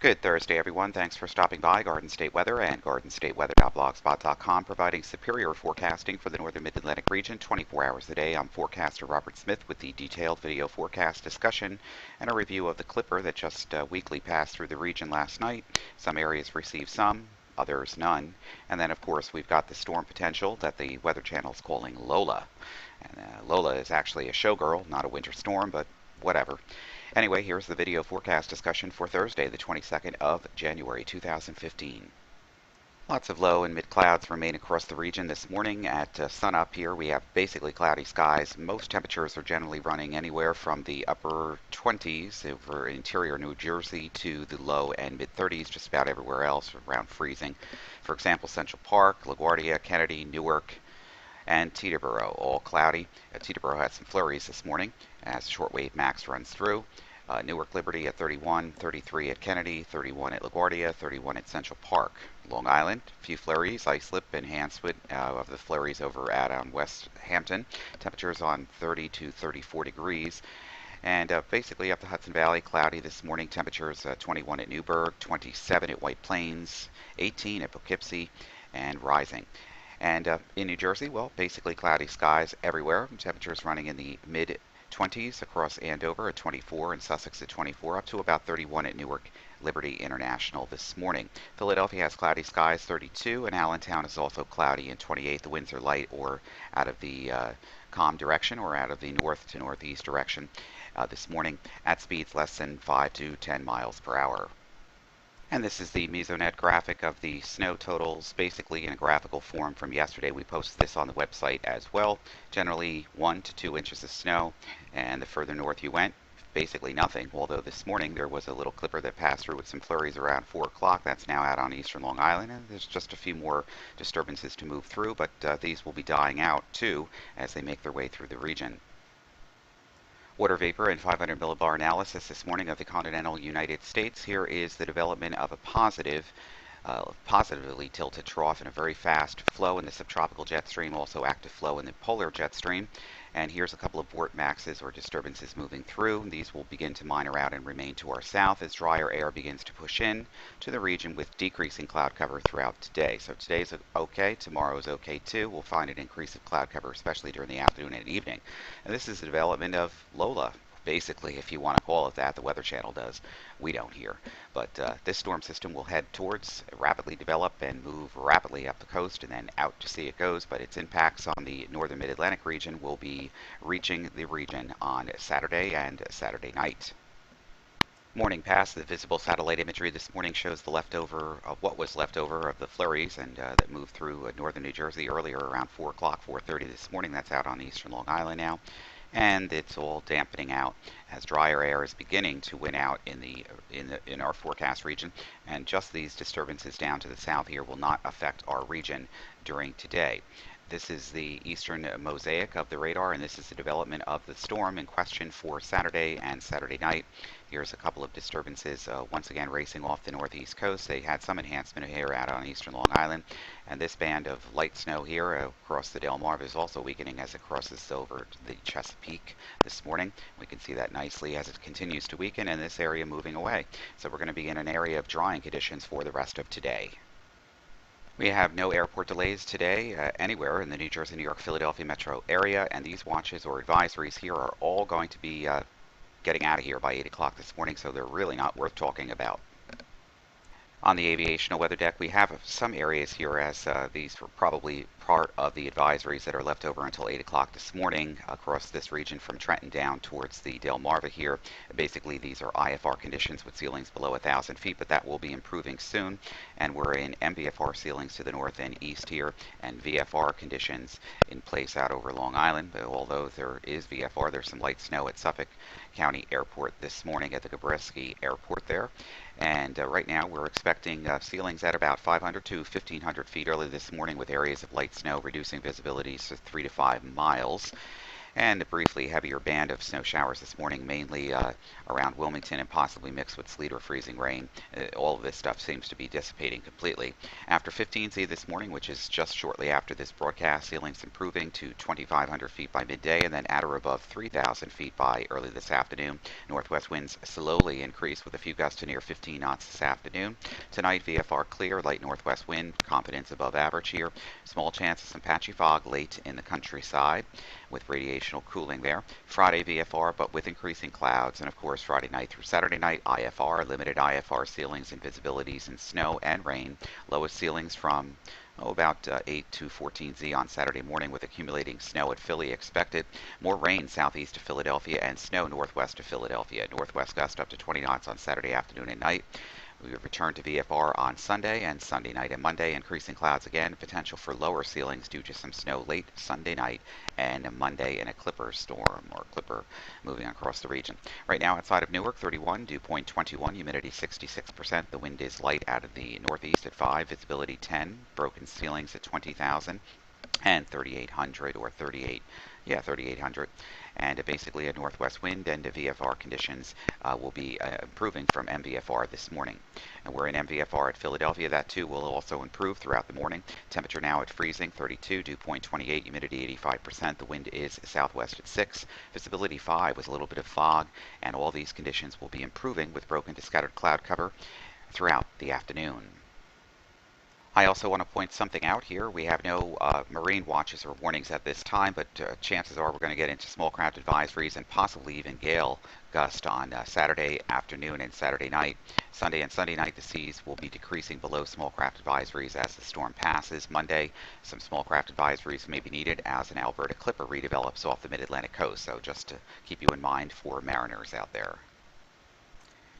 Good Thursday, everyone. Thanks for stopping by. Garden State Weather and GardenStateWeather.blogspot.com providing superior forecasting for the northern mid-Atlantic region 24 hours a day. I'm forecaster Robert Smith with the detailed video forecast discussion and a review of the Clipper that just weekly passed through the region last night. Some areas received some, others none. And then, of course, we've got the storm potential that the Weather Channel is calling Lola. And Lola is actually a showgirl, not a winter storm, but whatever. Anyway, here's the video forecast discussion for Thursday, the 22nd of January 2015. Lots of low and mid clouds remain across the region this morning. At sunup here, we have basically cloudy skies. Most temperatures are generally running anywhere from the upper 20s over interior New Jersey to the low and mid 30s, just about everywhere else, around freezing. For example, Central Park, LaGuardia, Kennedy, Newark, and Teterboro, all cloudy. Teterboro had some flurries this morning as shortwave max runs through. Newark Liberty at 31, 33 at Kennedy, 31 at LaGuardia, 31 at Central Park. Long Island, a few flurries, Islip and Hanswood of the flurries over at West Hampton. Temperatures on 30 to 34 degrees. And basically up the Hudson Valley, cloudy this morning. Temperatures 21 at Newburgh, 27 at White Plains, 18 at Poughkeepsie, and rising. And in New Jersey, well, basically cloudy skies everywhere. Temperatures running in the mid 20s across Andover at 24 and Sussex at 24, up to about 31 at Newark Liberty International this morning. Philadelphia has cloudy skies, 32, and Allentown is also cloudy and 28. The winds are light or out of the calm direction or out of the north to northeast direction this morning at speeds less than 5 to 10 miles per hour. And this is the Mesonet graphic of the snow totals, basically in a graphical form from yesterday. We posted this on the website as well. Generally 1 to 2 inches of snow, and the further north you went, basically nothing. Although this morning there was a little clipper that passed through with some flurries around 4 o'clock. That's now out on eastern Long Island, and there's just a few more disturbances to move through, but these will be dying out too as they make their way through the region. Water vapor and 500 millibar analysis this morning of the continental United States. Here is the development of a positively tilted trough and a very fast flow in the subtropical jet stream, also active flow in the polar jet stream. And here's a couple of vortexes or disturbances moving through. These will begin to minor out and remain to our south as drier air begins to push in to the region with decreasing cloud cover throughout today. So today's okay, tomorrow is okay too. We'll find an increase of cloud cover, especially during the afternoon and evening. And this is the development of Lola. Basically, if you want to call it that, the Weather Channel does. We don't here. But this storm system will head towards, rapidly develop, and move rapidly up the coast and then out to sea it goes. But its impacts on the northern mid-Atlantic region will be reaching the region on Saturday and Saturday night. Morning pass, the visible satellite imagery this morning shows the leftover of what was left over of the flurries and that moved through northern New Jersey earlier around 4 o'clock, 4:30 this morning. That's out on eastern Long Island now. And it's all dampening out as drier air is beginning to win out in our forecast region, and just these disturbances down to the south here will not affect our region during today. This is the eastern mosaic of the radar, and this is the development of the storm in question for Saturday and Saturday night. Here's a couple of disturbances once again racing off the northeast coast. They had some enhancement here out on eastern Long Island, and this band of light snow here across the Delmarva is also weakening as it crosses over the Chesapeake this morning. We can see that nicely as it continues to weaken, and this area moving away. So we're going to be in an area of drying conditions for the rest of today. We have no airport delays today anywhere in the New Jersey, New York, Philadelphia metro area, and these watches or advisories here are all going to be getting out of here by 8 o'clock this morning, so they're really not worth talking about. On the aviational weather deck, we have some areas here as these were probably part of the advisories that are left over until 8 o'clock this morning across this region from Trenton down towards the Delmarva here. Basically, these are IFR conditions with ceilings below 1,000 feet, but that will be improving soon. And we're in MVFR ceilings to the north and east here, and VFR conditions in place out over Long Island. But although there is VFR, there's some light snow at Suffolk County Airport this morning at the Gabreski Airport there. And right now we're expecting ceilings at about 500 to 1,500 feet early this morning with areas of light snow reducing visibility to 3 to 5 miles. And a briefly heavier band of snow showers this morning, mainly around Wilmington and possibly mixed with sleet or freezing rain. All of this stuff seems to be dissipating completely. After 15Z this morning, which is just shortly after this broadcast, ceilings improving to 2,500 feet by midday and then at or above 3,000 feet by early this afternoon. Northwest winds slowly increase with a few gusts to near 15 knots this afternoon. Tonight, VFR clear, light northwest wind, confidence above average here. Small chance of some patchy fog late in the countryside with radiational cooling there. Friday VFR, but with increasing clouds, and of course Friday night through Saturday night IFR, limited IFR ceilings and visibilities in snow and rain. Lowest ceilings from about 8 to 14Z on Saturday morning with accumulating snow at Philly expected. More rain southeast of Philadelphia and snow northwest of Philadelphia. Northwest gust up to 20 knots on Saturday afternoon and night. We return to VFR on Sunday and Sunday night and Monday. Increasing clouds again. Potential for lower ceilings due to some snow late Sunday night and Monday in a clipper storm or clipper moving across the region. Right now outside of Newark, 31, dew point 21, humidity 66%. The wind is light out of the northeast at 5, visibility 10, broken ceilings at 20,000 and 3,800 or 3,800. And basically a northwest wind and the VFR conditions will be improving from MVFR this morning. And we're in MVFR at Philadelphia. That too will also improve throughout the morning. Temperature now at freezing, 32, dew point 28, humidity 85%. The wind is southwest at 6, visibility 5 with a little bit of fog, and all these conditions will be improving with broken to scattered cloud cover throughout the afternoon. I also want to point something out here. We have no marine watches or warnings at this time, but chances are we're going to get into small craft advisories and possibly even gale gust on Saturday afternoon and Saturday night. Sunday and Sunday night, the seas will be decreasing below small craft advisories as the storm passes. Monday, some small craft advisories may be needed as an Alberta clipper redevelops off the mid-Atlantic coast. So just to keep you in mind for mariners out there.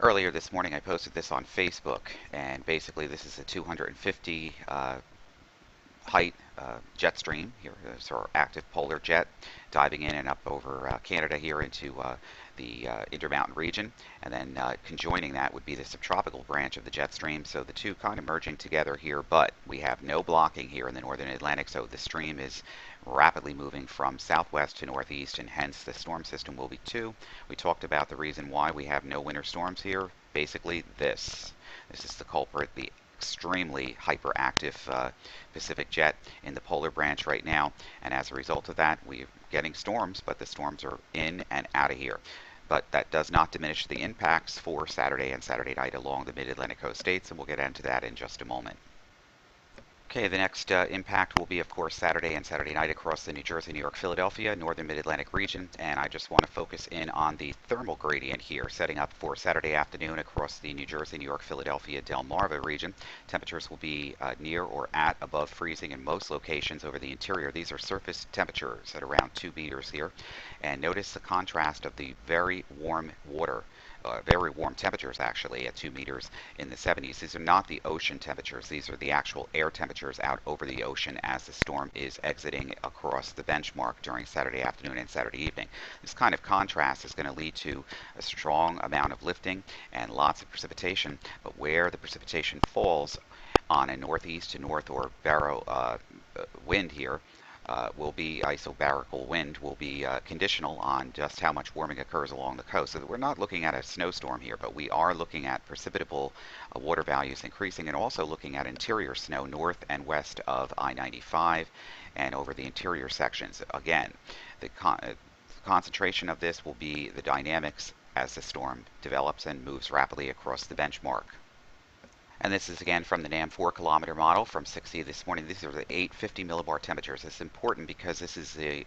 Earlier this morning I posted this on Facebook, and basically this is a 250 height jet stream. Here is our active polar jet diving in and up over Canada here into the Intermountain region, and then conjoining that would be the subtropical branch of the jet stream, so the two kind of merging together here, but we have no blocking here in the northern Atlantic, so the stream is rapidly moving from southwest to northeast, and hence the storm system will be 2. We talked about the reason why we have no winter storms here. Basically this is the culprit, the extremely hyperactive Pacific jet in the polar branch right now, and as a result of that we're getting storms, but the storms are in and out of here. But that does not diminish the impacts for Saturday and Saturday night along the mid-Atlantic coast states, and we'll get into that in just a moment. Okay, the next impact will be, of course, Saturday and Saturday night across the New Jersey, New York, Philadelphia, northern mid-Atlantic region, and I just want to focus in on the thermal gradient here, setting up for Saturday afternoon across the New Jersey, New York, Philadelphia, Delmarva region. Temperatures will be near or at above freezing in most locations over the interior. These are surface temperatures at around 2 meters here, and notice the contrast of the very warm water. Very warm temperatures actually at 2 meters in the 70s. These are not the ocean temperatures. These are the actual air temperatures out over the ocean as the storm is exiting across the benchmark during Saturday afternoon and Saturday evening. This kind of contrast is going to lead to a strong amount of lifting and lots of precipitation, but where the precipitation falls on a northeast to north or baro wind here, will be isobarical wind, will be conditional on just how much warming occurs along the coast. So we're not looking at a snowstorm here, but we are looking at precipitable water values increasing, and also looking at interior snow north and west of I-95 and over the interior sections. Again, the concentration of this will be the dynamics as the storm develops and moves rapidly across the benchmark. And this is again from the NAM 4-kilometer model from 6E this morning. These are the 850 millibar temperatures. It's important because this is the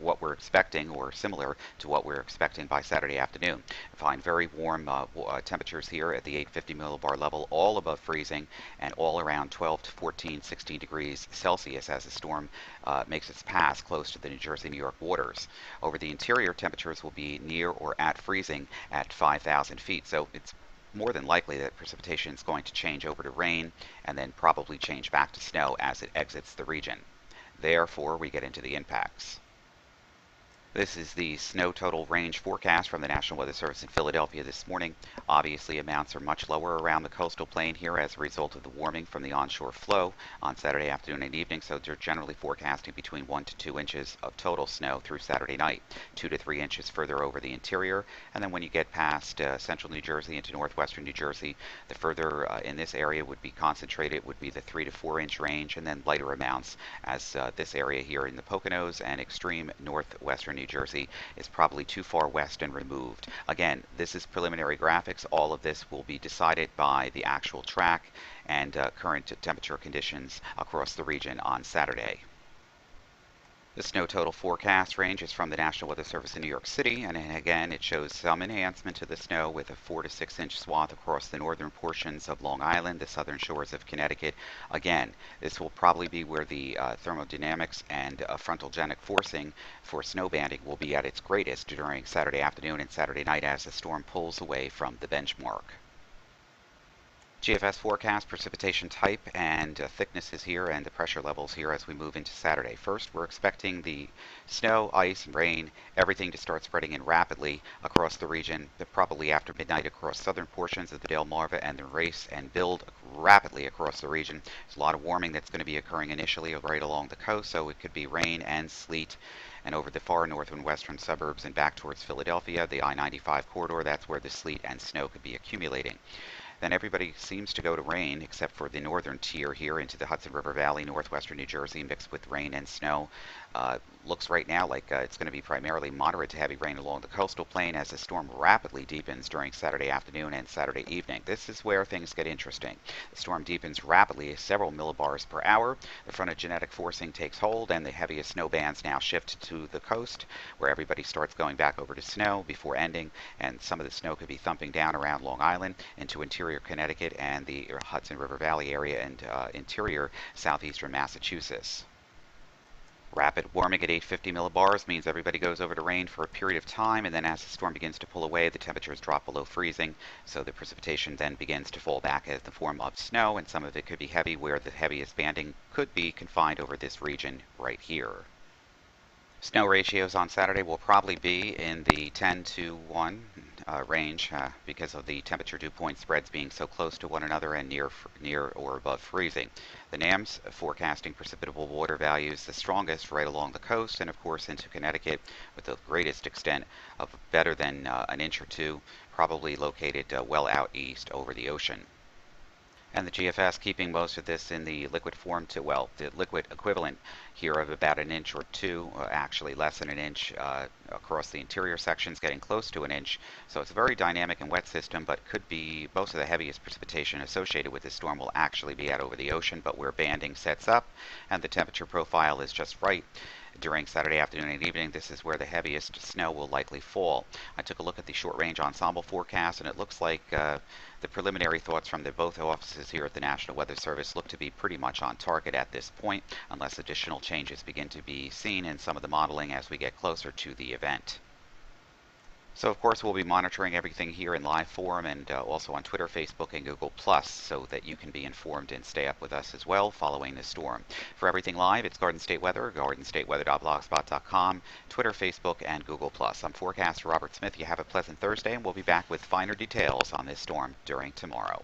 what we're expecting, or similar to what we're expecting by Saturday afternoon. I find very warm temperatures here at the 850 millibar level, all above freezing, and all around 12 to 14, 16 degrees Celsius as the storm makes its pass close to the New Jersey, New York waters. Over the interior, temperatures will be near or at freezing at 5,000 feet. So it's more than likely that precipitation is going to change over to rain and then probably change back to snow as it exits the region. Therefore, we get into the impacts. This is the snow total range forecast from the National Weather Service in Philadelphia this morning. Obviously, amounts are much lower around the coastal plain here as a result of the warming from the onshore flow on Saturday afternoon and evening, so they're generally forecasting between 1 to 2 inches of total snow through Saturday night, 2 to 3 inches further over the interior. And then when you get past central New Jersey into northwestern New Jersey, the further in this area would be concentrated would be the 3 to 4 inch range, and then lighter amounts as this area here in the Poconos and extreme northwestern New Jersey is probably too far west and removed. Again, this is preliminary graphics. All of this will be decided by the actual track and current temperature conditions across the region on Saturday. The snow total forecast range is from the National Weather Service in New York City, and again, it shows some enhancement to the snow with a 4 to 6 inch swath across the northern portions of Long Island, the southern shores of Connecticut. Again, this will probably be where the thermodynamics and frontogenic forcing for snow banding will be at its greatest during Saturday afternoon and Saturday night as the storm pulls away from the benchmark. GFS forecast, precipitation type and thicknesses here and the pressure levels here as we move into Saturday. First, we're expecting the snow, ice, and rain, everything to start spreading in rapidly across the region, probably after midnight across southern portions of the Delmarva and the Race, and build rapidly across the region. There's a lot of warming that's going to be occurring initially right along the coast, so it could be rain and sleet. And over the far north and western suburbs and back towards Philadelphia, the I-95 corridor, that's where the sleet and snow could be accumulating. Then everybody seems to go to rain except for the northern tier here into the Hudson River Valley, northwestern New Jersey, mixed with rain and snow. Looks right now like it's going to be primarily moderate to heavy rain along the coastal plain as the storm rapidly deepens during Saturday afternoon and Saturday evening. This is where things get interesting. The storm deepens rapidly, several millibars per hour. The frontogenetic forcing takes hold, and the heaviest snow bands now shift to the coast, where everybody starts going back over to snow before ending, and some of the snow could be thumping down around Long Island into interior Connecticut and the Hudson River Valley area and interior southeastern Massachusetts. Rapid warming at 850 millibars means everybody goes over to rain for a period of time, and then as the storm begins to pull away, the temperatures drop below freezing, so the precipitation then begins to fall back as the form of snow, and some of it could be heavy, where the heaviest banding could be confined over this region right here. Snow ratios on Saturday will probably be in the 10 to 1 range because of the temperature dew point spreads being so close to one another and near or above freezing. The NAMS forecasting precipitable water values the strongest right along the coast and of course into Connecticut with the greatest extent of better than an inch or two, probably located well out east over the ocean. And the GFS keeping most of this in the liquid form to, well, the liquid equivalent here of about an inch or two, actually less than an inch across the interior sections, getting close to an inch. So it's a very dynamic and wet system, but could be most of the heaviest precipitation associated with this storm will actually be out over the ocean, but where banding sets up and the temperature profile is just right. During Saturday afternoon and evening, this is where the heaviest snow will likely fall. I took a look at the short-range ensemble forecast, and it looks like the preliminary thoughts from both offices here at the National Weather Service look to be pretty much on target at this point, unless additional changes begin to be seen in some of the modeling as we get closer to the event. So of course we'll be monitoring everything here in live form and also on Twitter, Facebook, and Google+, so that you can be informed and stay up with us as well following the storm. For everything live, it's Garden State Weather, gardenstateweather.blogspot.com, Twitter, Facebook, and Google+. I'm forecaster Robert Smith. You have a pleasant Thursday, and we'll be back with finer details on this storm during tomorrow.